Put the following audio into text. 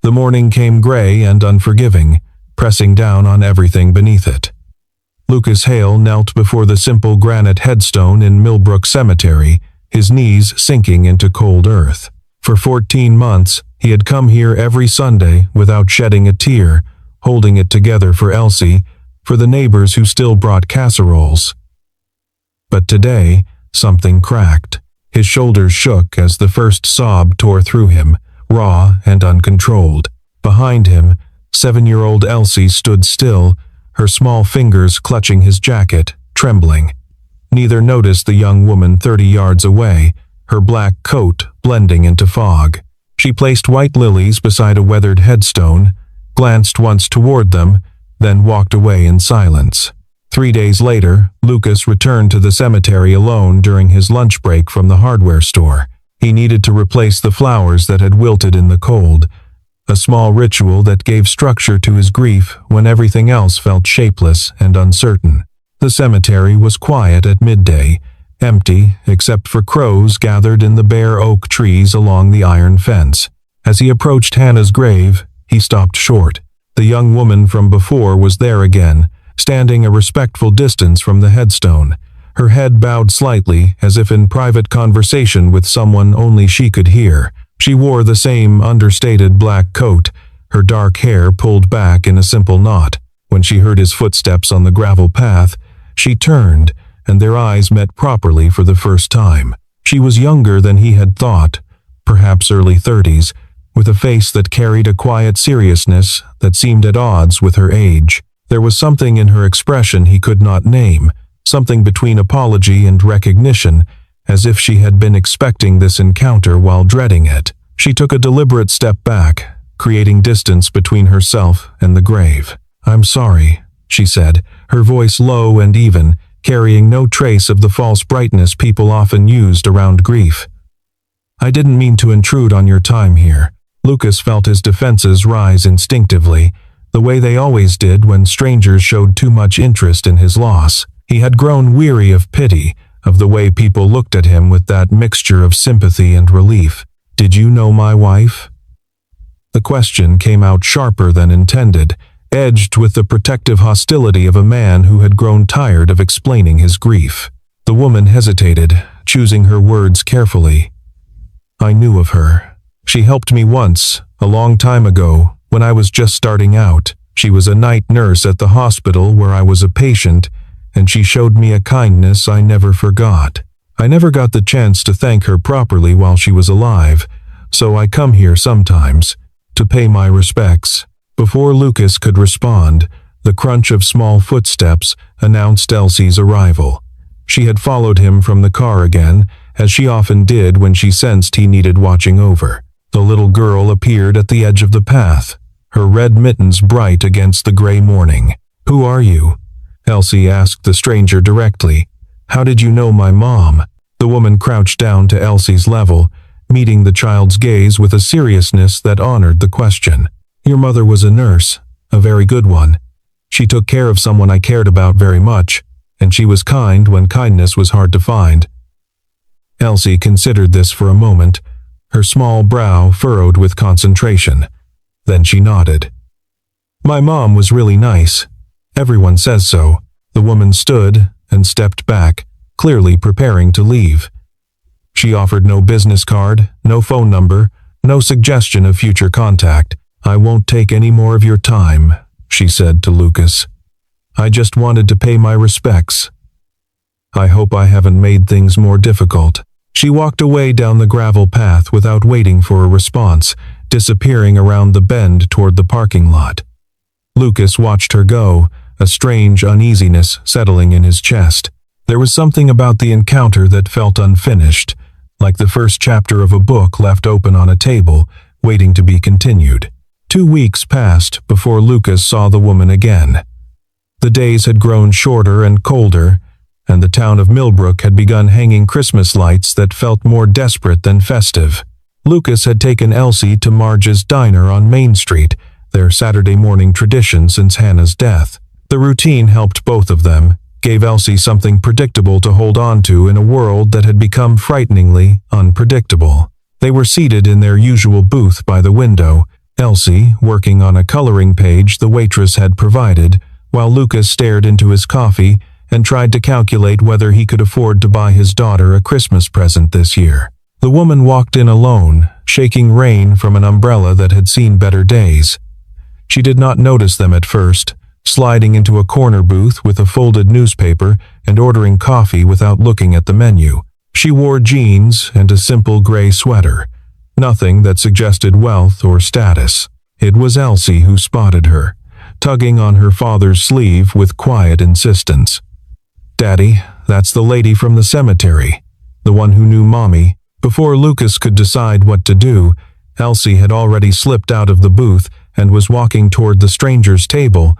The morning came gray and unforgiving, pressing down on everything beneath it. Lucas Hale knelt before the simple granite headstone in Millbrook Cemetery, his knees sinking into cold earth. For 14 months, he had come here every Sunday without shedding a tear, holding it together for Elsie, for the neighbors who still brought casseroles. But today, something cracked. His shoulders shook as the first sob tore through him, raw and uncontrolled. Behind him, 7-year-old Elsie stood still, her small fingers clutching his jacket, trembling. Neither noticed the young woman 30 yards away, her black coat blending into fog. She placed white lilies beside a weathered headstone, glanced once toward them, then walked away in silence. 3 days later, Lucas returned to the cemetery alone during his lunch break from the hardware store. He needed to replace the flowers that had wilted in the cold, a small ritual that gave structure to his grief when everything else felt shapeless and uncertain. The cemetery was quiet at midday, empty except for crows gathered in the bare oak trees along the iron fence. As he approached Hannah's grave, he stopped short. The young woman from before was there again, standing a respectful distance from the headstone, her head bowed slightly as if in private conversation with someone only she could hear. She wore the same understated black coat, her dark hair pulled back in a simple knot. When she heard his footsteps on the gravel path, she turned, and their eyes met properly for the first time. She was younger than he had thought, perhaps early 30s, with a face that carried a quiet seriousness that seemed at odds with her age. There was something in her expression he could not name, something between apology and recognition, as if she had been expecting this encounter while dreading it. She took a deliberate step back, creating distance between herself and the grave. "I'm sorry," she said, her voice low and even, carrying no trace of the false brightness people often used around grief. "I didn't mean to intrude on your time here." Lucas felt his defenses rise instinctively, the way they always did when strangers showed too much interest in his loss. He had grown weary of pity, of the way people looked at him with that mixture of sympathy and relief. "Did you know my wife?" The question came out sharper than intended, edged with the protective hostility of a man who had grown tired of explaining his grief. The woman hesitated, choosing her words carefully. "I knew of her. She helped me once, a long time ago, when I was just starting out. She was a night nurse at the hospital where I was a patient, and she showed me a kindness I never forgot. I never got the chance to thank her properly while she was alive, so I come here sometimes, to pay my respects." Before Lucas could respond, the crunch of small footsteps announced Elsie's arrival. She had followed him from the car again, as she often did when she sensed he needed watching over. The little girl appeared at the edge of the path, her red mittens bright against the gray morning. "Who are you?" Elsie asked the stranger directly. "How did you know my mom?" The woman crouched down to Elsie's level, meeting the child's gaze with a seriousness that honored the question. "Your mother was a nurse, a very good one. She took care of someone I cared about very much, and she was kind when kindness was hard to find." Elsie considered this for a moment, her small brow furrowed with concentration. Then she nodded. "My mom was really nice. Everyone says so." The woman stood and stepped back, clearly preparing to leave. She offered no business card, no phone number, no suggestion of future contact. "I won't take any more of your time," she said to Lucas. "I just wanted to pay my respects. I hope I haven't made things more difficult." She walked away down the gravel path without waiting for a response, disappearing around the bend toward the parking lot. Lucas watched her go, a strange uneasiness settling in his chest. There was something about the encounter that felt unfinished, like the first chapter of a book left open on a table, waiting to be continued. 2 weeks passed before Lucas saw the woman again. The days had grown shorter and colder, and the town of Millbrook had begun hanging Christmas lights that felt more desperate than festive. Lucas had taken Elsie to Marge's Diner on Main Street, their Saturday morning tradition since Hannah's death. The routine helped both of them, gave Elsie something predictable to hold on to in a world that had become frighteningly unpredictable. They were seated in their usual booth by the window, Elsie, working on a coloring page the waitress had provided, while Lucas stared into his coffee and tried to calculate whether he could afford to buy his daughter a Christmas present this year. The woman walked in alone, shaking rain from an umbrella that had seen better days. She did not notice them at first, sliding into a corner booth with a folded newspaper and ordering coffee without looking at the menu. She wore jeans and a simple gray sweater, nothing that suggested wealth or status. It was Elsie who spotted her, tugging on her father's sleeve with quiet insistence. "Daddy, that's the lady from the cemetery, the one who knew Mommy." Before Lucas could decide what to do, Elsie had already slipped out of the booth and was walking toward the stranger's table,